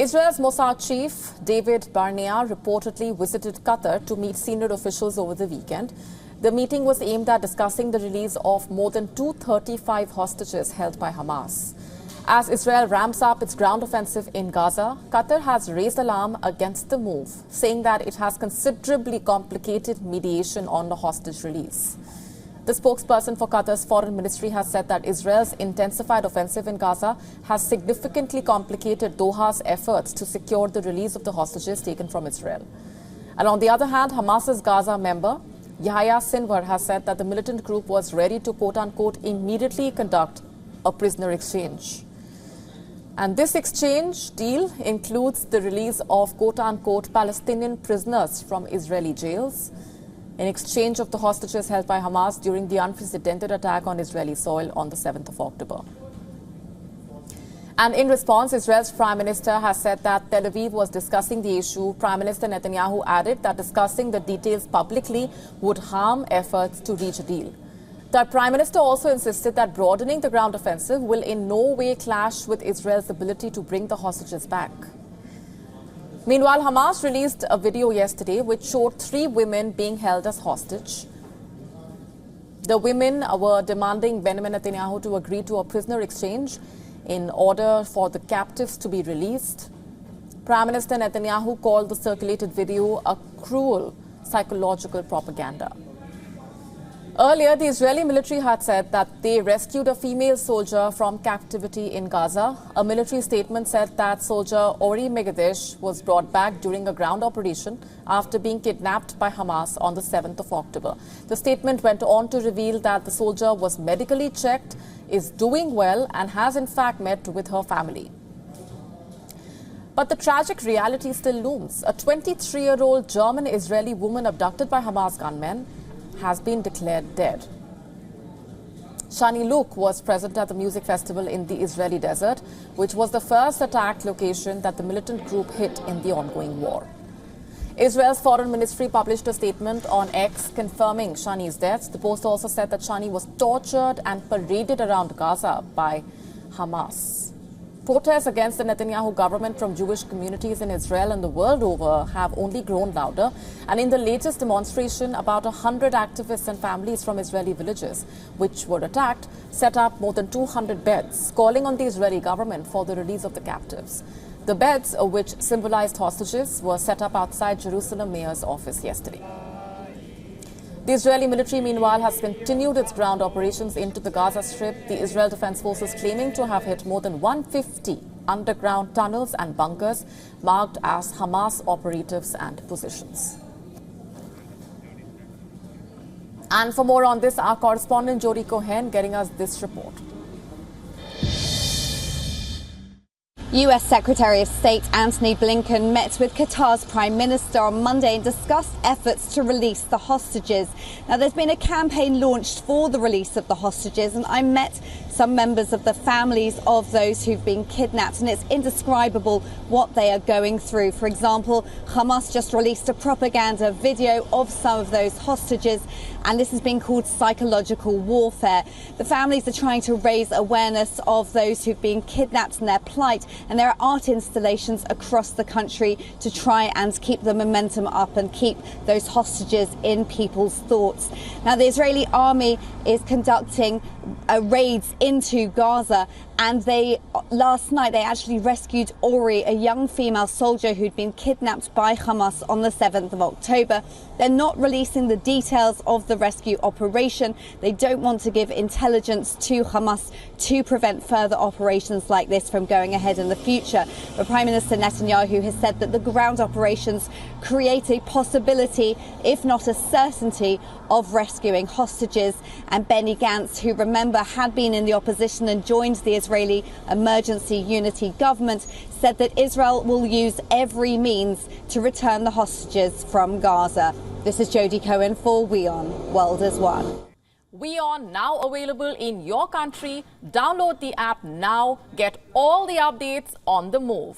Israel's Mossad chief, David Barnea, reportedly visited Qatar to meet senior officials over the weekend. The meeting was aimed at discussing the release of more than 235 hostages held by Hamas. As Israel ramps up its ground offensive in Gaza, Qatar has raised alarm against the move, saying that it has considerably complicated mediation on the hostage release. The spokesperson for Qatar's foreign ministry has said that Israel's intensified offensive in Gaza has significantly complicated Doha's efforts to secure the release of the hostages taken from Israel. And on the other hand, Hamas's Gaza member, Yahya Sinwar, has said that the militant group was ready to quote-unquote immediately conduct a prisoner exchange. And this exchange deal includes the release of quote-unquote Palestinian prisoners from Israeli jails in exchange of the hostages held by Hamas during the unprecedented attack on Israeli soil on the 7th of October. And in response, Israel's Prime Minister has said that Tel Aviv was discussing the issue. Prime Minister Netanyahu added that discussing the details publicly would harm efforts to reach a deal. The Prime Minister also insisted that broadening the ground offensive will in no way clash with Israel's ability to bring the hostages back. Meanwhile, Hamas released a video yesterday which showed 3 women being held as hostage. The women were demanding Benjamin Netanyahu to agree to a prisoner exchange in order for the captives to be released. Prime Minister Netanyahu called the circulated video a cruel psychological propaganda. Earlier, the Israeli military had said that they rescued a female soldier from captivity in Gaza. A military statement said that soldier Ori Megadesh was brought back during a ground operation after being kidnapped by Hamas on the 7th of October. The statement went on to reveal that the soldier was medically checked, is doing well, and has in fact met with her family. But the tragic reality still looms. A 23-year-old German-Israeli woman abducted by Hamas gunmen has been declared dead. Shani Luke was present at the music festival in the Israeli desert, which was the first attacked location that the militant group hit in the ongoing war. Israel's foreign ministry published a statement on X confirming Shani's death. The post also said that Shani was tortured and paraded around Gaza by Hamas. Protests against the Netanyahu government from Jewish communities in Israel and the world over have only grown louder. And in the latest demonstration, about 100 activists and families from Israeli villages, which were attacked, set up more than 200 beds, calling on the Israeli government for the release of the captives. The beds, which symbolized hostages, were set up outside Jerusalem mayor's office yesterday. The Israeli military, meanwhile, has continued its ground operations into the Gaza Strip. The Israel Defense Forces claiming to have hit more than 150 underground tunnels and bunkers marked as Hamas operatives and positions. And for more on this, our correspondent Jody Cohen getting us this report. US Secretary of State Antony Blinken met with Qatar's Prime Minister on Monday and discussed efforts to release the hostages. Now, there's been a campaign launched for the release of the hostages, and I met some members of the families of those who've been kidnapped, and it's indescribable what they are going through. For example, Hamas just released a propaganda video of some of those hostages, and this has been called psychological warfare. The families are trying to raise awareness of those who've been kidnapped and their plight, and there are art installations across the country to try and keep the momentum up and keep those hostages in people's thoughts. Now, the Israeli army is conducting raids into Gaza, and last night they actually rescued Ori, a young female soldier who'd been kidnapped by Hamas on the 7th of October. They're not releasing the details of the rescue operation. They don't want to give intelligence to Hamas to prevent further operations like this from going ahead in the future. But Prime Minister Netanyahu has said that the ground operations create a possibility, if not a certainty, of rescuing hostages. And Benny Gantz, who remember had been in the opposition and joined the Israeli Emergency Unity government, said that Israel will use every means to return the hostages from Gaza. This is Jody Cohen for WION World is One. WION now available in your country. Download the app now. Get all the updates on the move.